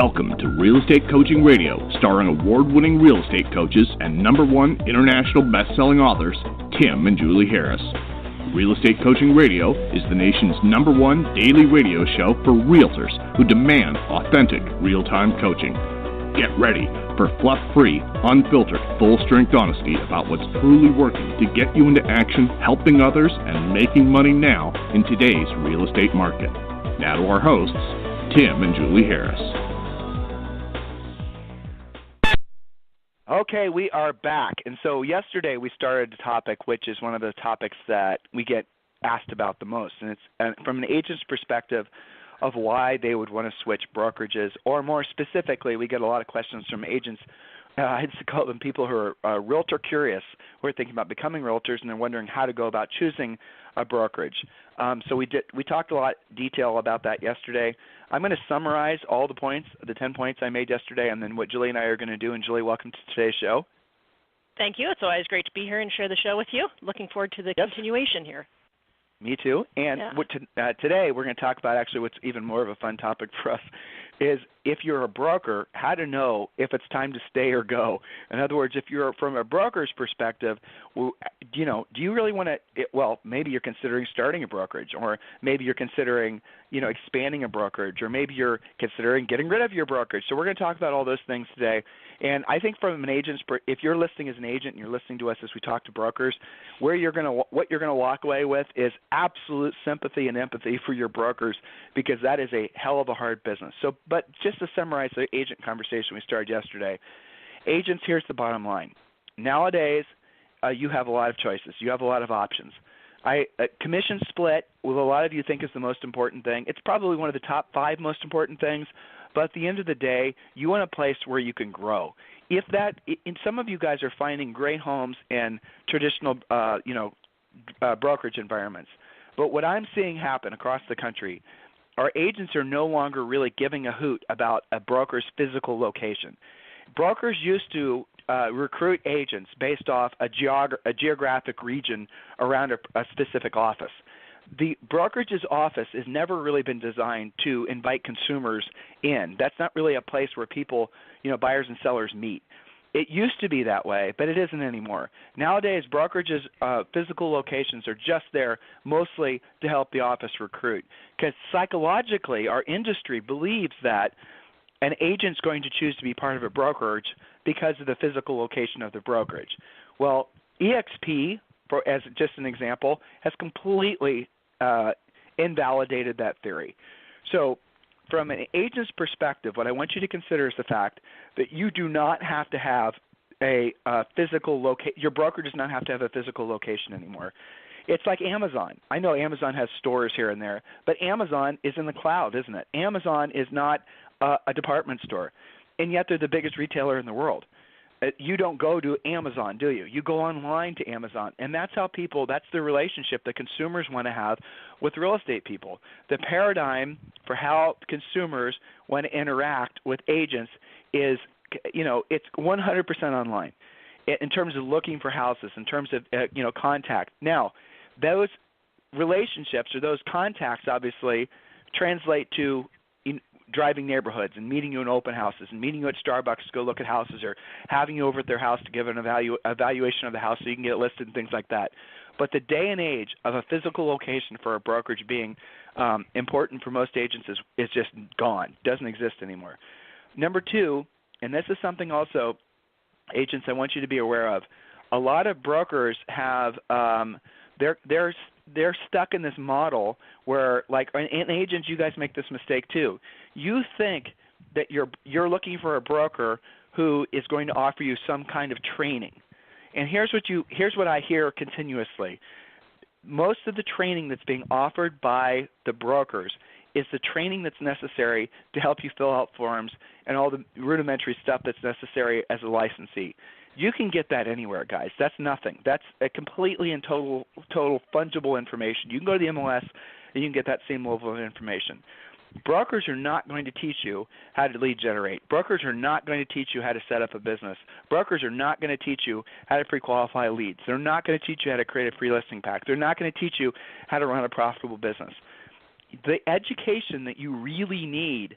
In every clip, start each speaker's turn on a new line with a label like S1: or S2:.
S1: Welcome to Real Estate Coaching Radio, starring award-winning real estate coaches and #1 international best-selling authors, Tim and Julie Harris. Real Estate Coaching Radio is the nation's #1 daily radio show for realtors who demand authentic, real-time coaching. Get ready for fluff-free, unfiltered, full-strength honesty about what's truly working to get you into action, helping others, and making money now in today's real estate market. Now to our hosts, Tim and Julie Harris.
S2: Okay, we are back. And so yesterday we started a topic which is one of the topics that we get asked about the most. And it's from an agent's perspective of why they would want to switch brokerages, or more specifically, we get a lot of questions from agents. I used to call them people who are realtor curious, who are thinking about becoming realtors, and they're wondering how to go about choosing a brokerage. So we talked a lot detail about that yesterday. I'm going to summarize all the points, the 10 points I made yesterday, and then what Julie and I are going to do. And Julie, welcome to today's show.
S3: Thank you. It's always great to be here and share the show with you. Looking forward to the continuation here.
S2: Me too. And today we're going to talk about actually what's even more of a fun topic for us is if you're a broker, how to know if it's time to stay or go. In other words, if you're from a broker's perspective, do you really want to, well, maybe you're considering starting a brokerage, or maybe you're considering, expanding a brokerage, or maybe you're considering getting rid of your brokerage. So we're going to talk about all those things today. And I think from an agent's, if you're listening as an agent and you're listening to us as we talk to brokers, what you're going to walk away with is absolute sympathy and empathy for your brokers, because that is a hell of a hard business. But just to summarize the agent conversation we started yesterday, agents, here's the bottom line. Nowadays, you have a lot of choices. You have a lot of options. Commission split, what a lot of you think is the most important thing. It's probably one of the top 5 most important things. But at the end of the day, you want a place where you can grow. And some of you guys are finding great homes in traditional, brokerage environments. But what I'm seeing happen across the country, our agents are no longer really giving a hoot about a broker's physical location. Brokers used to recruit agents based off a geographic region around a specific office. The brokerage's office has never really been designed to invite consumers in. That's not really a place where people, buyers and sellers meet. It used to be that way, but it isn't anymore. Nowadays, brokerages' physical locations are just there mostly to help the office recruit, because psychologically our industry believes that an agent's going to choose to be part of a brokerage because of the physical location of the brokerage. Well, EXP, as just an example, has completely invalidated that theory. So from an agent's perspective, what I want you to consider is the fact that you do not have to have a physical location. Your broker does not have to have a physical location anymore. It's like Amazon. I know Amazon has stores here and there, but Amazon is in the cloud, isn't it? Amazon is not a department store, and yet they're the biggest retailer in the world. You don't go to Amazon, do you? You go online to Amazon, and that's the relationship that consumers want to have with real estate people. The paradigm for how consumers want to interact with agents is, it's 100% online in terms of looking for houses, in terms of, contact. Now, those relationships or those contacts obviously translate to driving neighborhoods and meeting you in open houses and meeting you at Starbucks to go look at houses, or having you over at their house to give an evaluation of the house so you can get it listed and things like that. But the day and age of a physical location for a brokerage being important for most agents is just gone, doesn't exist anymore. Number 2, and this is something also, agents, I want you to be aware of, a lot of brokers have they're stuck in this model where, like, and agents, you guys make this mistake too. You think that you're looking for a broker who is going to offer you some kind of training. And here's what I hear continuously. Most of the training that's being offered by the brokers is the training that's necessary to help you fill out forms and all the rudimentary stuff that's necessary as a licensee. You can get that anywhere, guys. That's nothing. That's a completely and total fungible information. You can go to the MLS and you can get that same level of information. Brokers are not going to teach you how to lead generate. Brokers are not going to teach you how to set up a business. Brokers are not going to teach you how to pre-qualify leads. They're not going to teach you how to create a free listing pack. They're not going to teach you how to run a profitable business. The education that you really need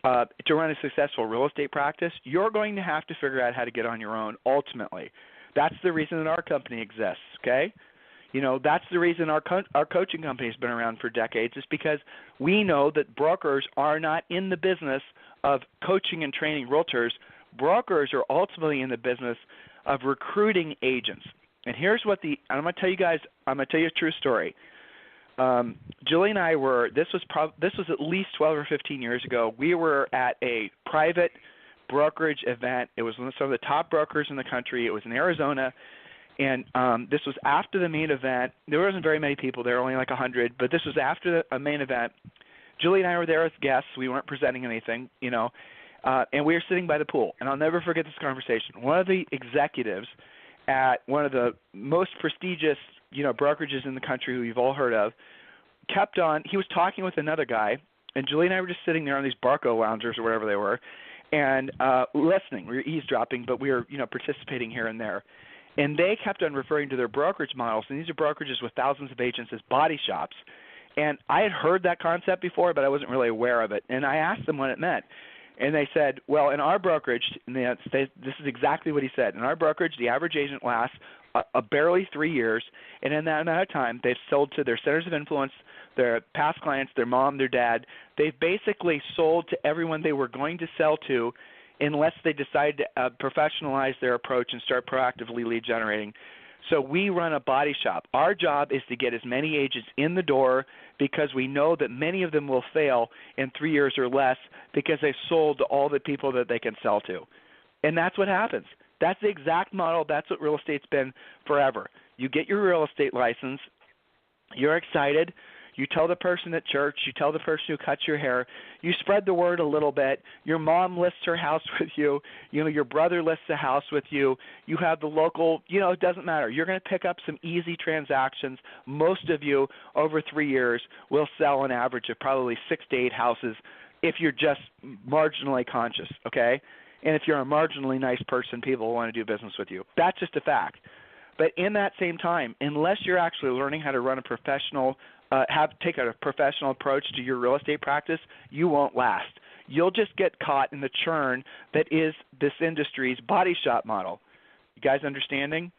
S2: to run a successful real estate practice, you're going to have to figure out how to get on your own ultimately. That's the reason that our company exists, okay? That's the reason our coaching company has been around for decades, is because we know that brokers are not in the business of coaching and training realtors. Brokers are ultimately in the business of recruiting agents. And here's what I'm going to tell you guys, I'm going to tell you a true story. Julie and I this was at least 12 or 15 years ago. We were at a private brokerage event. It was some of the top brokers in the country. It was in Arizona. And this was after the main event. There wasn't very many people there, only like 100, but this was after a main event. Julie and I were there as guests. We weren't presenting anything, and we were sitting by the pool. And I'll never forget this conversation. One of the executives at one of the most prestigious, brokerages in the country who you've all heard of, he was talking with another guy, and Julie and I were just sitting there on these Barco loungers or whatever they were, and listening. We were eavesdropping, but we were, participating here and there. And they kept on referring to their brokerage models, and these are brokerages with thousands of agents as body shops. And I had heard that concept before, but I wasn't really aware of it. And I asked them what it meant. And they said, well, in our brokerage, this is exactly what he said. In our brokerage, the average agent lasts barely 3 years, and in that amount of time, they've sold to their centers of influence, their past clients, their mom, their dad. They've basically sold to everyone they were going to sell to, unless they decide to professionalize their approach and start proactively lead generating. So we run a body shop. Our job is to get as many agents in the door, because we know that many of them will fail in 3 years or less because they've sold to all the people that they can sell to. And that's what happens. That's the exact model. That's what real estate's been forever. You get your real estate license. You're excited. You tell the person at church. You tell the person who cuts your hair. You spread the word a little bit. Your mom lists her house with you. Your brother lists a house with you. You have the local, it doesn't matter. You're going to pick up some easy transactions. Most of you, over 3 years, will sell an average of probably 6 to 8 houses if you're just marginally conscious, okay? And if you're a marginally nice person, people will want to do business with you. That's just a fact. But in that same time, unless you're actually learning how to run a professional take a professional approach to your real estate practice, you won't last. You'll just get caught in the churn that is this industry's body shop model. You guys understanding?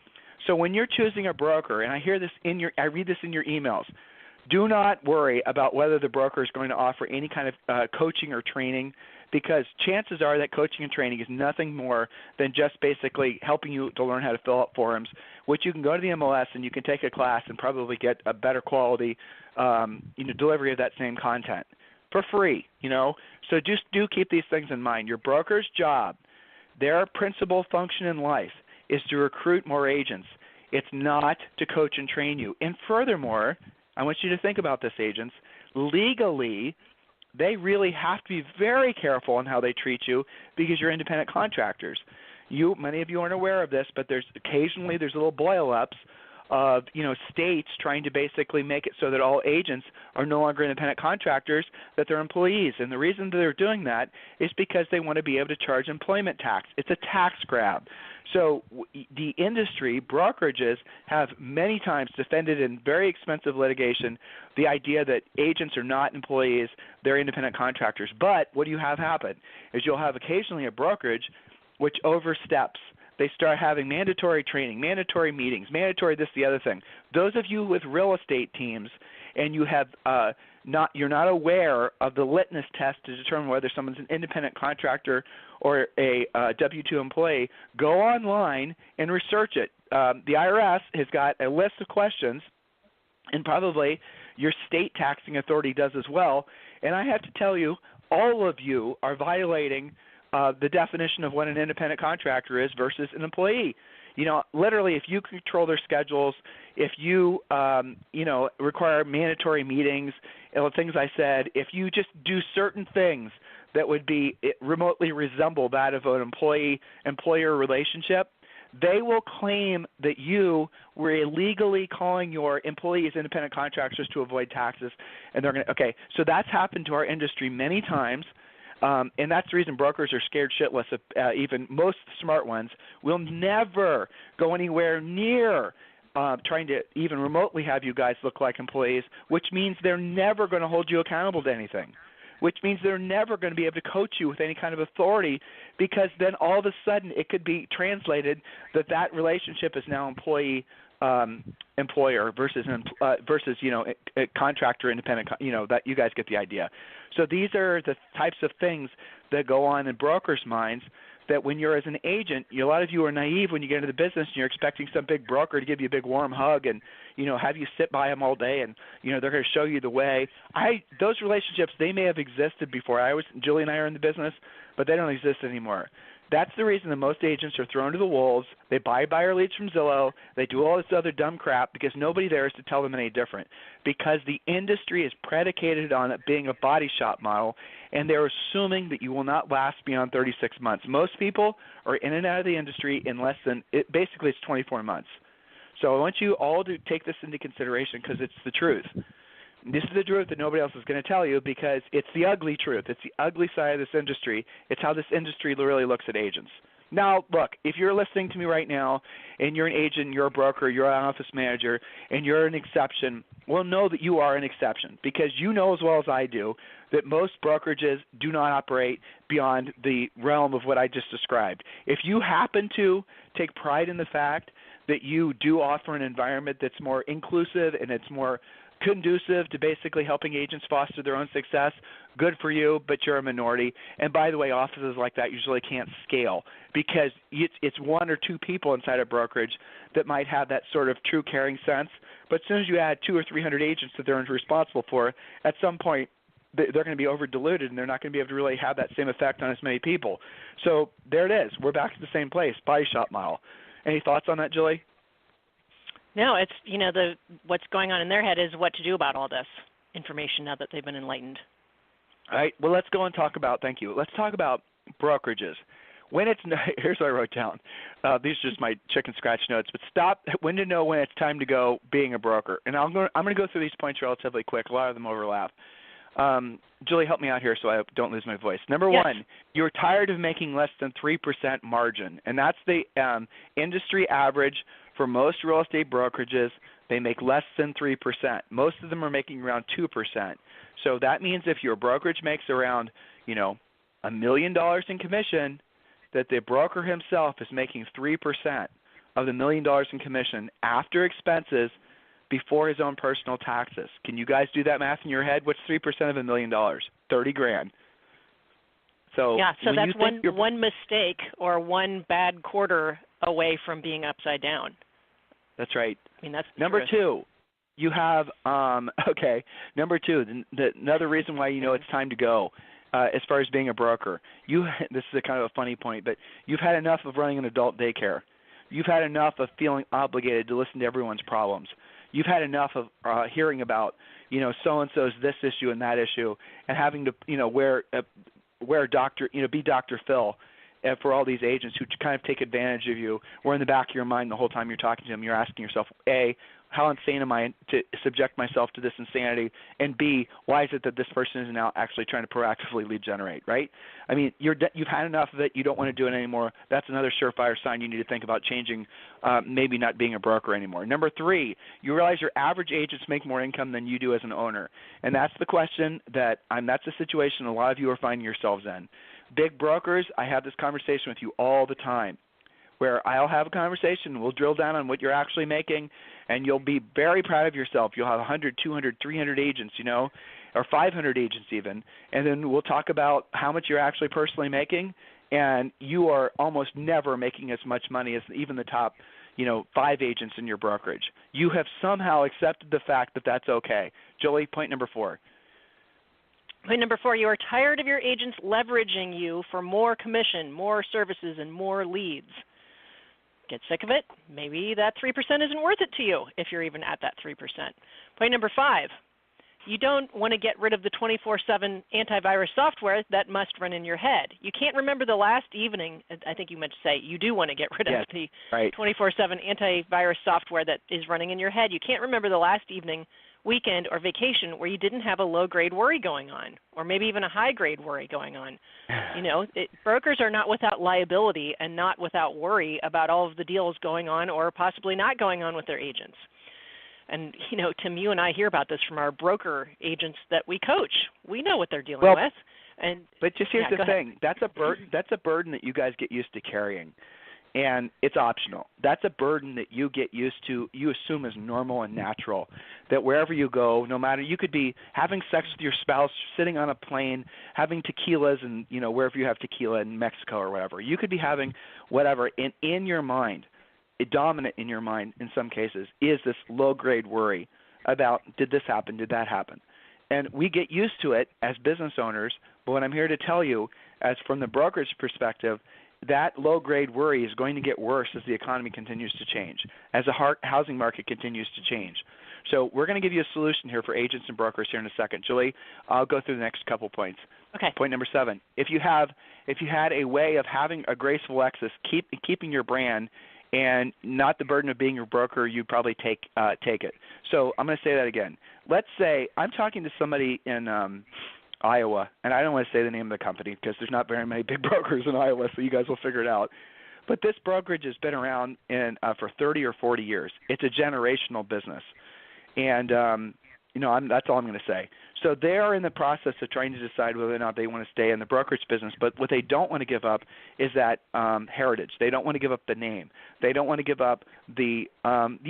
S2: So when you're choosing a broker, and I read this in your emails, do not worry about whether the broker is going to offer any kind of coaching or training, because chances are that coaching and training is nothing more than just basically helping you to learn how to fill out forms, which you can go to the MLS and you can take a class and probably get a better quality delivery of that same content for free. So just do keep these things in mind. Your broker's job, their principal function in life, is to recruit more agents. It's not to coach and train you. And furthermore, I want you to think about this, agents. Legally, they really have to be very careful on how they treat you, because you're independent contractors. Many of you aren't aware of this, but there's little boil-ups of states trying to basically make it so that all agents are no longer independent contractors, that they're employees. And the reason that they're doing that is because they want to be able to charge employment tax. It's a tax grab. So the industry, brokerages, have many times defended in very expensive litigation the idea that agents are not employees, they're independent contractors. But what do you have happen is you'll have occasionally a brokerage which oversteps. They start having mandatory training, mandatory meetings, mandatory this, the other thing. Those of you with real estate teams and you have you're not aware of the litmus test to determine whether someone's an independent contractor or a W-2 employee, go online and research it. The IRS has got a list of questions, and probably your state taxing authority does as well. And I have to tell you, all of you are violating the definition of what an independent contractor is versus an employee. Literally, if you control their schedules, if you, require mandatory meetings, things I said, if you just do certain things that would be remotely resemble that of an employee-employer relationship, they will claim that you were illegally calling your employees independent contractors to avoid taxes, and they're going to. Okay, so that's happened to our industry many times. And that's the reason brokers are scared shitless of even most smart ones will never go anywhere near trying to even remotely have you guys look like employees, which means they're never going to hold you accountable to anything. which means they're never going to be able to coach you with any kind of authority, because then all of a sudden it could be translated that relationship is now employer versus a contractor independent. That you guys get the idea. So these are the types of things that go on in brokers' minds, that when you're as an agent, a lot of you are naive when you get into the business and you're expecting some big broker to give you a big warm hug and, have you sit by them all day and, they're going to show you the way. Those relationships, they may have existed before Julie and I are in the business, but they don't exist anymore. That's the reason that most agents are thrown to the wolves. They buy buyer leads from Zillow. They do all this other dumb crap because nobody there is to tell them any different. Because the industry is predicated on it being a body shop model, and they're assuming that you will not last beyond 36 months. Most people are in and out of the industry in basically it's 24 months. So I want you all to take this into consideration, because it's the truth. This is the truth that nobody else is going to tell you, because it's the ugly truth. It's the ugly side of this industry. It's how this industry really looks at agents. Now, look, if you're listening to me right now and you're an agent, you're a broker, you're an office manager, and you're an exception, well, know that you are an exception, because you know as well as I do that most brokerages do not operate beyond the realm of what I just described. If you happen to take pride in the fact that you do offer an environment that's more inclusive and it's more conducive to basically helping agents foster their own success, good for you, but you're a minority. And by the way, offices like that usually can't scale, because it's one or two people inside a brokerage that might have that sort of true caring sense. But as soon as you add 200 or 300 agents that they're responsible for, at some point they're going to be over-diluted, and they're not going to be able to really have that same effect on as many people. So there it is. We're back to the same place, body shop model. Any thoughts on that, Julie?
S3: No, it's, what's going on in their head is what to do about all this information now that they've been enlightened.
S2: All right. Well, let's go and talk about, thank you. Let's talk about brokerages. Here's what I wrote down. These are just my chicken scratch notes. But when to know when it's time to go being a broker. And I'm going to go through these points relatively quick. A lot of them overlap. Julie, help me out here so I don't lose my voice. Number one, you're tired of making less than 3% margin, and that's the industry average for most real estate brokerages. They make less than 3%. Most of them are making around 2%. So that means if your brokerage makes around, $1 million in commission, that the broker himself is making 3% of the $1 million in commission after expenses, before his own personal taxes. Can you guys do that math in your head? What's 3% of $1 million? $30,000. So
S3: that's one mistake or one bad quarter away from being upside down.
S2: That's right.
S3: I mean, that's
S2: number two. You have Number two. Another reason why it's time to go, as far as being a broker. This is a kind of a funny point, but you've had enough of running an adult daycare. You've had enough of feeling obligated to listen to everyone's problems. You've had enough of hearing about, so-and-so's this issue and that issue, and having to, wear Dr., be Dr. Phil for all these agents who kind of take advantage of you. Where in the back of your mind the whole time you're talking to them, you're asking yourself, A, how insane am I to subject myself to this insanity? And B, why is it that this person is now actually trying to proactively lead generate, right? I mean, you've had enough of it. You don't want to do it anymore. That's another surefire sign you need to think about changing, maybe not being a broker anymore. Number three, you realize your average agents make more income than you do as an owner. And that's the question that's the situation a lot of you are finding yourselves in. Big brokers, I have this conversation with you all the time, where I'll have a conversation, we'll drill down on what you're actually making, and you'll be very proud of yourself. You'll have 100, 200, 300 agents, or 500 agents even, and then we'll talk about how much you're actually personally making, and you are almost never making as much money as even the top, 5 agents in your brokerage. You have somehow accepted the fact that that's okay. Julie, point number 4.
S3: Point number 4, you are tired of your agents leveraging you for more commission, more services, and more leads. Get sick of it? Maybe that 3% isn't worth it to you if you're even at that 3%. Point number 5, you don't want to get rid of the 24/7 antivirus software that must run in your head. You can't remember the last evening. I think you meant to say you do want to get rid of the 24/7 antivirus software that is running in your head. You can't remember the last evening, weekend, or vacation where you didn't have a low-grade worry going on, or maybe even a high-grade worry going on. Brokers are not without liability and not without worry about all of the deals going on or possibly not going on with their agents. And, Tim, you and I hear about this from our broker agents that we coach. We know what they're dealing with.
S2: But just here's the thing. That's a burden that you guys get used to carrying. And it's optional. That's a burden that you get used to, you assume is normal and natural, that wherever you go, no matter, you could be having sex with your spouse, sitting on a plane, having tequilas and, wherever you have tequila in Mexico or whatever. You could be having whatever, and in your mind, dominant in your mind in some cases, is this low-grade worry about, did this happen, did that happen? And we get used to it as business owners, but what I'm here to tell you, as from the brokerage perspective, that low-grade worry is going to get worse as the economy continues to change, as the housing market continues to change. So we're going to give you a solution here for agents and brokers here in a second. Julie, I'll go through the next couple points.
S3: Okay.
S2: Point number 7. If you had a way of having a graceful exit, keeping your brand, and not the burden of being your broker, you'd probably take it. So I'm going to say that again. Let's say I'm talking to somebody in Iowa, and I don't want to say the name of the company because there's not very many big brokers in Iowa, so you guys will figure it out. But this brokerage has been around for 30 or 40 years. It's a generational business, and that's all I'm going to say. So they are in the process of trying to decide whether or not they want to stay in the brokerage business. But what they don't want to give up is that heritage. They don't want to give up the name. They don't want to give up the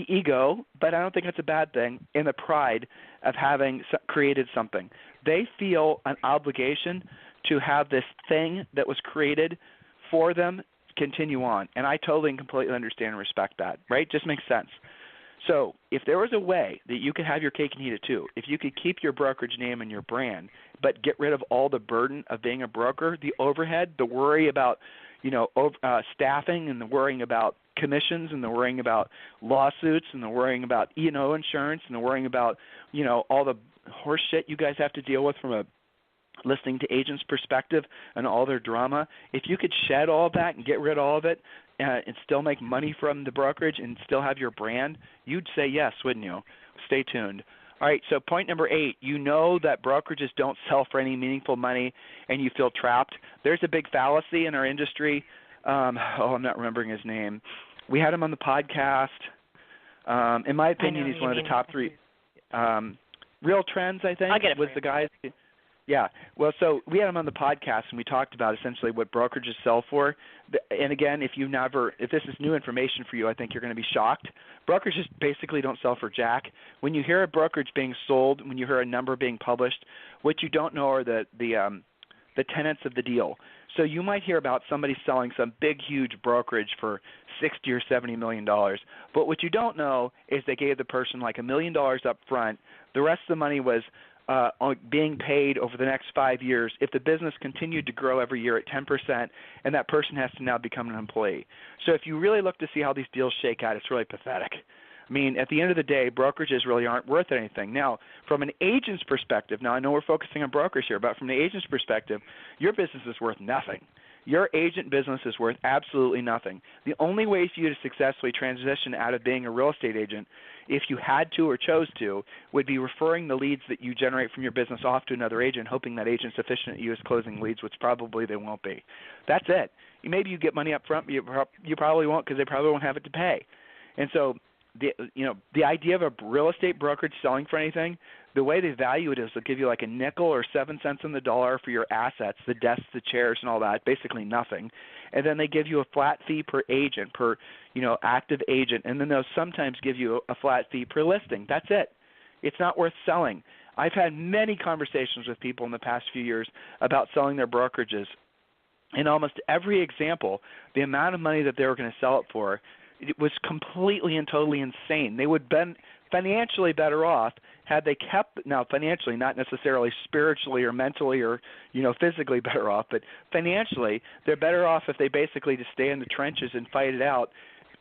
S2: ego, but I don't think that's a bad thing, and the pride of having created something. They feel an obligation to have this thing that was created for them continue on. And I totally and completely understand and respect that, right? Just makes sense. So if there was a way that you could have your cake and eat it too, if you could keep your brokerage name and your brand, but get rid of all the burden of being a broker, the overhead, the worry about, staffing, and the worrying about commissions, and the worrying about lawsuits, and the worrying about E&O insurance, and the worrying about, all the horse shit you guys have to deal with from a listening to agents' perspective and all their drama, if you could shed all of that and get rid of all of it and still make money from the brokerage and still have your brand, you'd say yes, wouldn't you? Stay tuned. All right, so point number 8, that brokerages don't sell for any meaningful money and you feel trapped. There's a big fallacy in our industry. I'm not remembering his name. We had him on the podcast. In my opinion, he's one of the top 3. Real Trends, I think, was the guy. Yeah. Well, so we had him on the podcast, and we talked about essentially what brokerages sell for. And again, if this is new information for you, I think you're going to be shocked. Brokerages basically don't sell for jack. When you hear a brokerage being sold, when you hear a number being published, what you don't know are the tenets of the deal. So you might hear about somebody selling some big, huge brokerage for $60 or $70 million. But what you don't know is they gave the person like $1 million up front. The rest of the money was being paid over the next 5 years if the business continued to grow every year at 10%, and that person has to now become an employee. So if you really look to see how these deals shake out, it's really pathetic. I mean, at the end of the day, brokerages really aren't worth anything. Now, from an agent's perspective, now I know we're focusing on brokers here, but from the agent's perspective, your business is worth nothing. Your agent business is worth absolutely nothing. The only way for you to successfully transition out of being a real estate agent, if you had to or chose to, would be referring the leads that you generate from your business off to another agent, hoping that agent's efficient at you as closing leads, which probably they won't be. That's it. Maybe you get money up front, but you probably won't because they probably won't have it to pay. And so the idea of a real estate brokerage selling for anything, the way they value it is they'll give you like a nickel or 7 cents on the dollar for your assets, the desks, the chairs, and all that, basically nothing. And then they give you a flat fee per agent, per active agent, and then they'll sometimes give you a flat fee per listing. That's it. It's not worth selling. I've had many conversations with people in the past few years about selling their brokerages. In almost every example, the amount of money that they were going to sell it for, it was completely and totally insane. They would have been financially better off had they kept, now financially, not necessarily spiritually or mentally or physically better off, but financially they're better off if they basically just stay in the trenches and fight it out,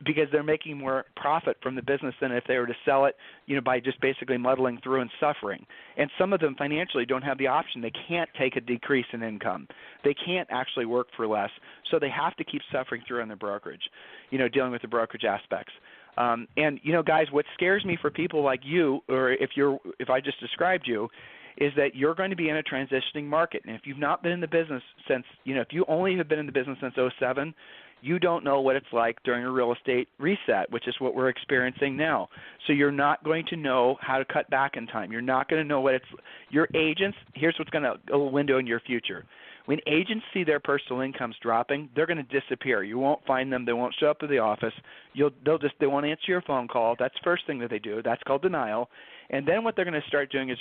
S2: because they're making more profit from the business than if they were to sell it, by just basically muddling through and suffering. And some of them financially don't have the option. They can't take a decrease in income. They can't actually work for less, so they have to keep suffering through on their brokerage, dealing with the brokerage aspects. And guys, what scares me for people like you, or if I just described you, is that you're going to be in a transitioning market. And if you've not been in the business since, if you only have been in the business since 2007, You don't know what it's like during a real estate reset, which is what we're experiencing now. So you're not going to know how to cut back in time. You're not going to know what it's – your agents – here's what's going to – a window into your future. When agents see their personal incomes dropping, they're going to disappear. You won't find them. They won't show up to the office. They won't answer your phone call. That's the first thing that they do. That's called denial. And then what they're going to start doing is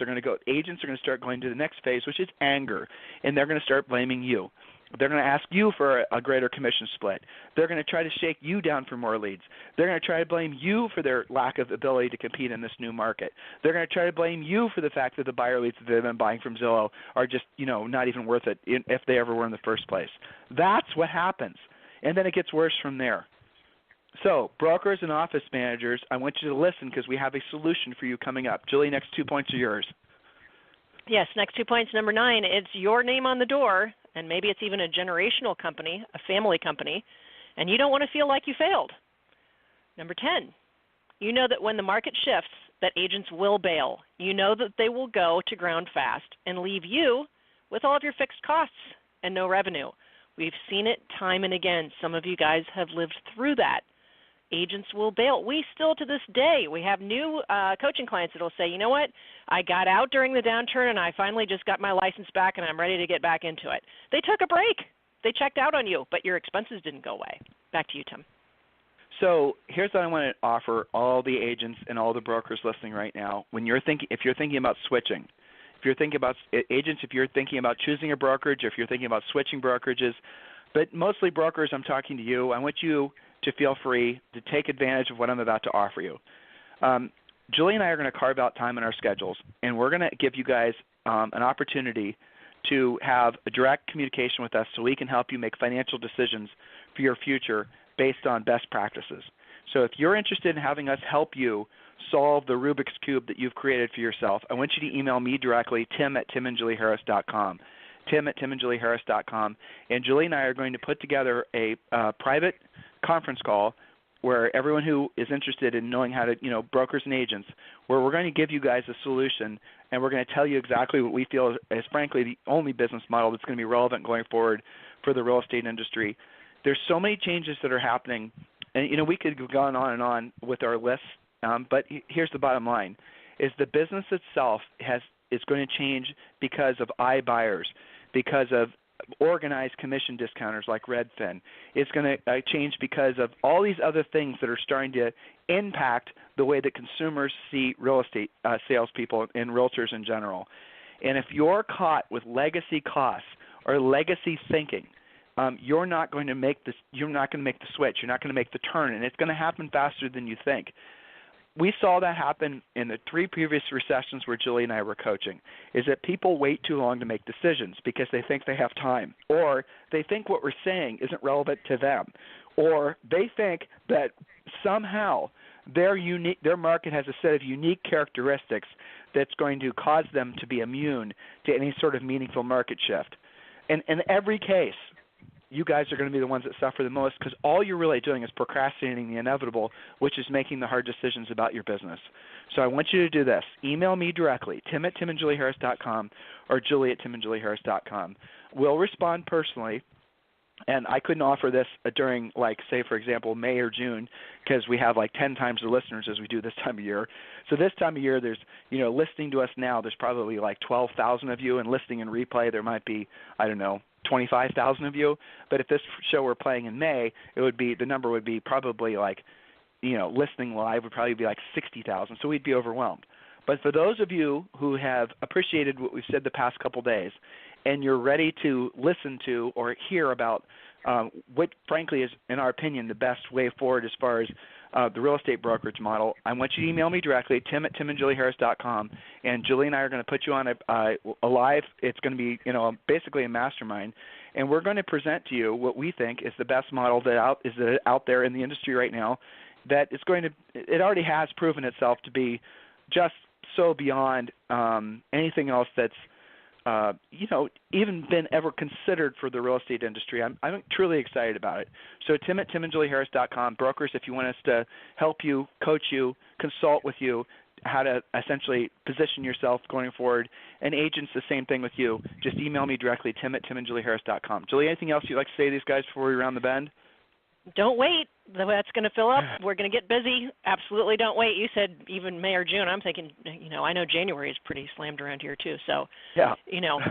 S2: agents are going to start going to the next phase, which is anger, and they're going to start blaming you. They're going to ask you for a greater commission split. They're going to try to shake you down for more leads. They're going to try to blame you for their lack of ability to compete in this new market. They're going to try to blame you for the fact that the buyer leads that they've been buying from Zillow are just, not even worth it if they ever were in the first place. That's what happens. And then it gets worse from there. So, brokers and office managers, I want you to listen because we have a solution for you coming up. Julie, next 2 points are yours.
S3: Yes, next 2 points. Number 9, it's your name on the door, and maybe it's even a generational company, a family company, and you don't want to feel like you failed. Number 10, you know that when the market shifts, that agents will bail. You know that they will go to ground fast and leave you with all of your fixed costs and no revenue. We've seen it time and again. Some of you guys have lived through that. Agents will bail. We still, to this day, we have new coaching clients that will say, you know what, I got out during the downturn and I finally just got my license back and I'm ready to get back into it. They took a break. They checked out on you, but your expenses didn't go away. Back to you, Tim.
S2: So here's what I want to offer all the agents and all the brokers listening right now. If you're thinking about switching, if you're thinking about agents, if you're thinking about choosing a brokerage, or if you're thinking about switching brokerages, but mostly brokers, I'm talking to you. I want you to feel free to take advantage of what I'm about to offer you. Julie and I are going to carve out time in our schedules, and we're going to give you guys an opportunity to have a direct communication with us so we can help you make financial decisions for your future based on best practices. So if you're interested in having us help you solve the Rubik's Cube that you've created for yourself, I want you to email me directly, tim@timandjulieharris.com. tim@timandjulieharris.com, and Julie and I are going to put together a private conference call where everyone who is interested in knowing how to, brokers and agents, where we're going to give you guys a solution, and we're going to tell you exactly what we feel is frankly the only business model that's going to be relevant going forward for the real estate industry. There's so many changes that are happening, and we could go on and on with our lists, but here's the bottom line, is the business itself is going to change because of iBuyers, because of organized commission discounters like Redfin. It's going to change because of all these other things that are starting to impact the way that consumers see real estate salespeople and realtors in general. And if you're caught with legacy costs or legacy thinking, you're not going to make the switch. You're not going to make the turn, and it's going to happen faster than you think. We saw that happen in the 3 previous recessions where Julie and I were coaching, is that people wait too long to make decisions because they think they have time, or they think what we're saying isn't relevant to them, or they think that somehow their market has a set of unique characteristics that's going to cause them to be immune to any sort of meaningful market shift. And in every case, you guys are going to be the ones that suffer the most because all you're really doing is procrastinating the inevitable, which is making the hard decisions about your business. So I want you to do this. Email me directly, tim@timandjulieharris.com or julie@timandjulieharris.com. We'll respond personally, and I couldn't offer this during, say, for example, May or June because we have 10 times the listeners as we do this time of year. So this time of year, there's, listening to us now, there's probably 12,000 of you, and listening in replay, there might be, 25,000 of you. But if this show were playing in May, the number would be probably listening live would probably be 60,000. So we'd be overwhelmed. But for those of you who have appreciated what we've said the past couple days, and you're ready to listen to or hear about what, frankly, is, in our opinion, the best way forward as far as the real estate brokerage model, I want you to email me directly, tim@timandjulieharris.com, and Julie and I are going to put you on a live. It's going to be, basically a mastermind, and we're going to present to you what we think is the best model that is out there in the industry right now. That is going to, it already has proven itself to be just so beyond anything else that's even been ever considered for the real estate industry. I'm truly excited about it. So tim@timandjulieharris.com. Brokers, if you want us to help you, coach you, consult with you, how to essentially position yourself going forward, and agents, the same thing with you. Just email me directly, tim@timandjulieharris.com. Julie, anything else you'd like to say to these guys before we round the bend?
S3: don't wait. That's going to fill up. We're going to get busy. Absolutely don't wait. You said even May or June. I'm thinking, I know January is pretty slammed around here too. So,
S2: yeah.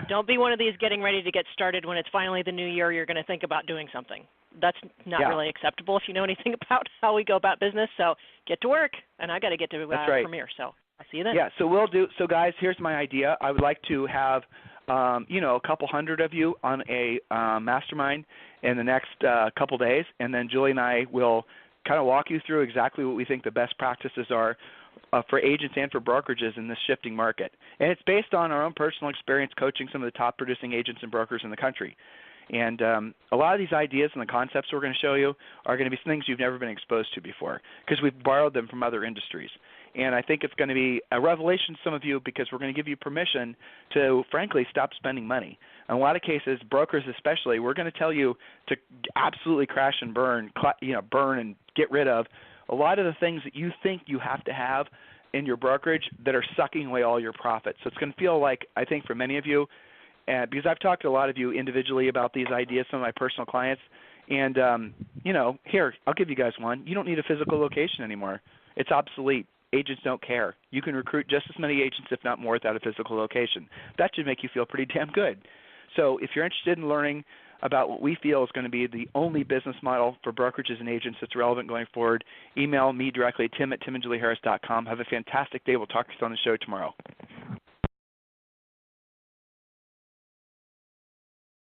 S3: Don't be one of these getting ready to get started when it's finally the new year. You're going to think about doing something. That's not really acceptable if you know anything about how we go about business. So get to work, and I got to get to Premier. So I'll see you then.
S2: Yeah. So guys, here's my idea. I would like to have a couple hundred of you on a mastermind in the next couple days, and then Julie and I will kind of walk you through exactly what we think the best practices are for agents and for brokerages in this shifting market. And it's based on our own personal experience coaching some of the top producing agents and brokers in the country. And a lot of these ideas and the concepts we're going to show you are going to be things you've never been exposed to before because we've borrowed them from other industries. And I think it's going to be a revelation to some of you because we're going to give you permission to, frankly, stop spending money. In a lot of cases, brokers especially, we're going to tell you to absolutely crash and burn and get rid of a lot of the things that you think you have to have in your brokerage that are sucking away all your profits. So it's going to feel like, I think for many of you, because I've talked to a lot of you individually about these ideas, some of my personal clients, and, here, I'll give you guys one. You don't need a physical location anymore. It's obsolete. Agents don't care. You can recruit just as many agents, if not more, without a physical location. That should make you feel pretty damn good. So if you're interested in learning about what we feel is going to be the only business model for brokerages and agents that's relevant going forward, email me directly, tim@timandjulieharris.com. Have a fantastic day. We'll talk to you on the show tomorrow.